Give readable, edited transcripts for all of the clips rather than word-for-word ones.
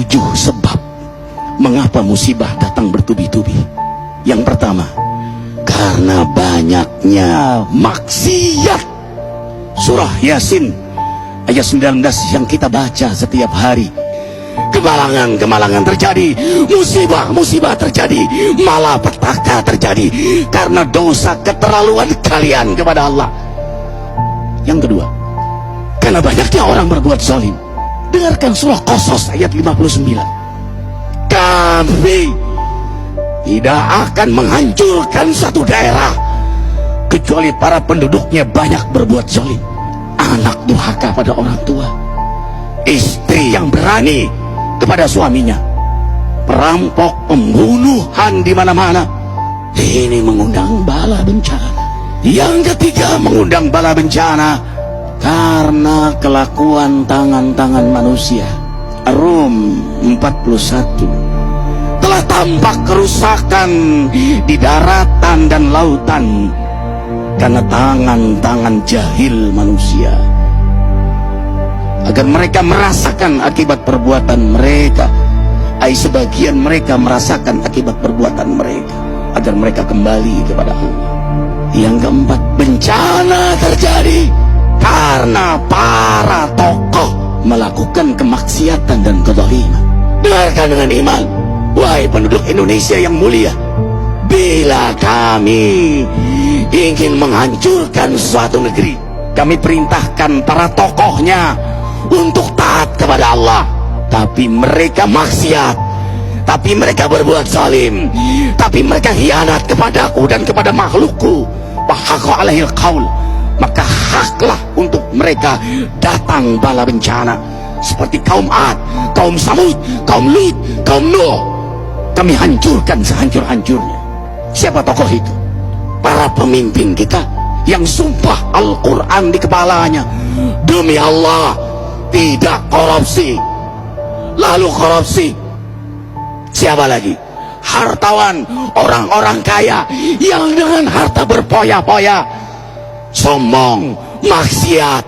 7 sebab mengapa musibah datang bertubi-tubi. Yang pertama, karena banyaknya maksiat. Surah Yasin ayat 19 yang kita baca setiap hari. Kemalangan terjadi, musibah terjadi, malapetaka terjadi karena dosa keterlaluan kalian kepada Allah. Yang kedua, karena banyaknya orang berbuat zalim. Dengarkan surah Qasas ayat 59. Kami tidak akan menghancurkan satu daerah kecuali para penduduknya banyak berbuat zalim. Anak durhaka pada orang tua, istri yang berani kepada suaminya, perampok, pembunuhan di mana-mana. Ini mengundang bala bencana. Yang ketiga, mengundang bala bencana karena kelakuan tangan-tangan manusia. Rum 41. Telah tampak kerusakan di daratan dan lautan karena tangan-tangan jahil manusia, agar mereka merasakan akibat perbuatan mereka. Sebagian mereka merasakan akibat perbuatan mereka, agar mereka kembali kepada Allah. Yang keempat, bencana terjadi karena para tokoh melakukan kemaksiatan dan kezaliman. Dengarkan dengan iman, wahai penduduk Indonesia yang mulia. Bila kami ingin menghancurkan suatu negeri, kami perintahkan para tokohnya untuk taat kepada Allah, tapi mereka maksiat, tapi mereka berbuat zalim, tapi mereka hianat kepadaku dan kepada makhlukku. Wahaqqa alaihil qaul, maka haklah untuk mereka datang bala bencana seperti kaum Ad, kaum Samud, kaum Lut, kaum Nuh. Kami hancurkan sehancur-hancurnya. Siapa tokoh itu? Para pemimpin kita yang sumpah Al-Quran di kepalanya, demi Allah tidak korupsi. Lalu korupsi. Siapa lagi? Hartawan, orang-orang kaya yang dengan harta berpoya-poya, sombong, maksiat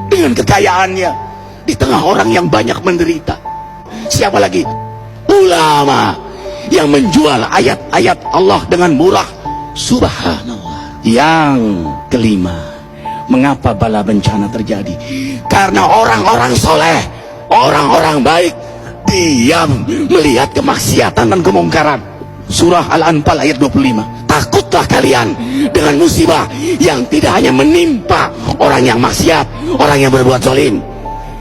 dengan kekayaannya di tengah orang yang banyak menderita. Siapa lagi? Ulama yang menjual ayat-ayat Allah dengan murah. Subhanallah. Yang kelima, mengapa bala bencana terjadi? Karena orang-orang soleh, orang-orang baik diam melihat kemaksiatan dan kemungkaran. Surah Al-Anfal ayat 25. Takutlah kalian dengan musibah yang tidak hanya menimpa orang yang maksiat, orang yang berbuat zalim,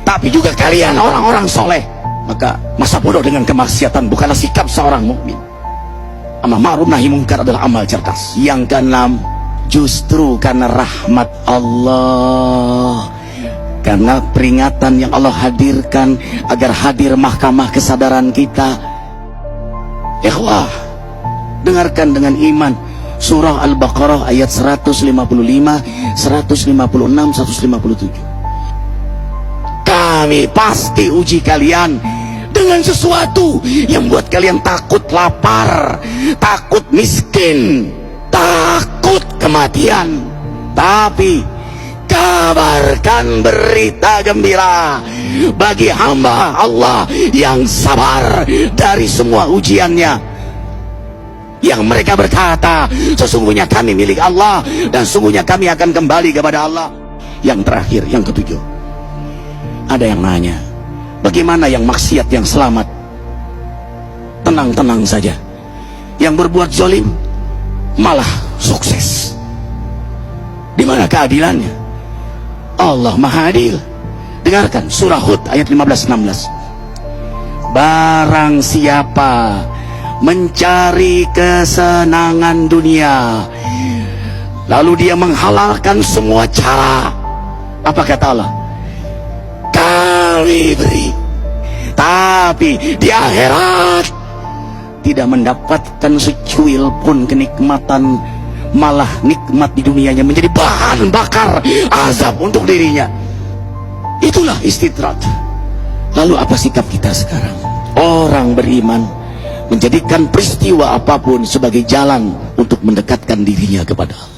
tapi juga kalian orang-orang soleh. Maka masa bodoh dengan kemaksiatan bukanlah sikap seorang mukmin. Amar ma'ruf nahi munkar adalah amal cerdas. Yang keenam, justru karena rahmat Allah, karena peringatan yang Allah hadirkan agar hadir mahkamah kesadaran kita. Ikhwah, dengarkan dengan iman surah Al-Baqarah ayat 155, 156, 157. Kami pasti uji kalian dengan sesuatu yang buat kalian takut lapar, takut miskin, takut kematian. Tapi kabarkan berita gembira bagi hamba Allah yang sabar dari semua ujiannya, yang mereka berkata, sesungguhnya kami milik Allah dan sungguhnya kami akan kembali kepada Allah. Yang terakhir, yang ketujuh, ada yang nanya, bagaimana yang maksiat yang selamat? Tenang-tenang saja. Yang berbuat zalim malah sukses. Di mana keadilannya? Allah Maha Adil. Dengarkan surah Hud ayat 15-16. Barang siapa mencari kesenangan dunia, lalu dia menghalalkan semua cara, apa kata Allah? Kami beri, tapi di akhirat tidak mendapatkan secuil pun kenikmatan, malah nikmat di dunianya menjadi bahan bakar azab untuk dirinya. Itulah istidrat. Lalu apa sikap kita sekarang? Orang beriman menjadikan peristiwa apapun sebagai jalan untuk mendekatkan dirinya kepada Allah.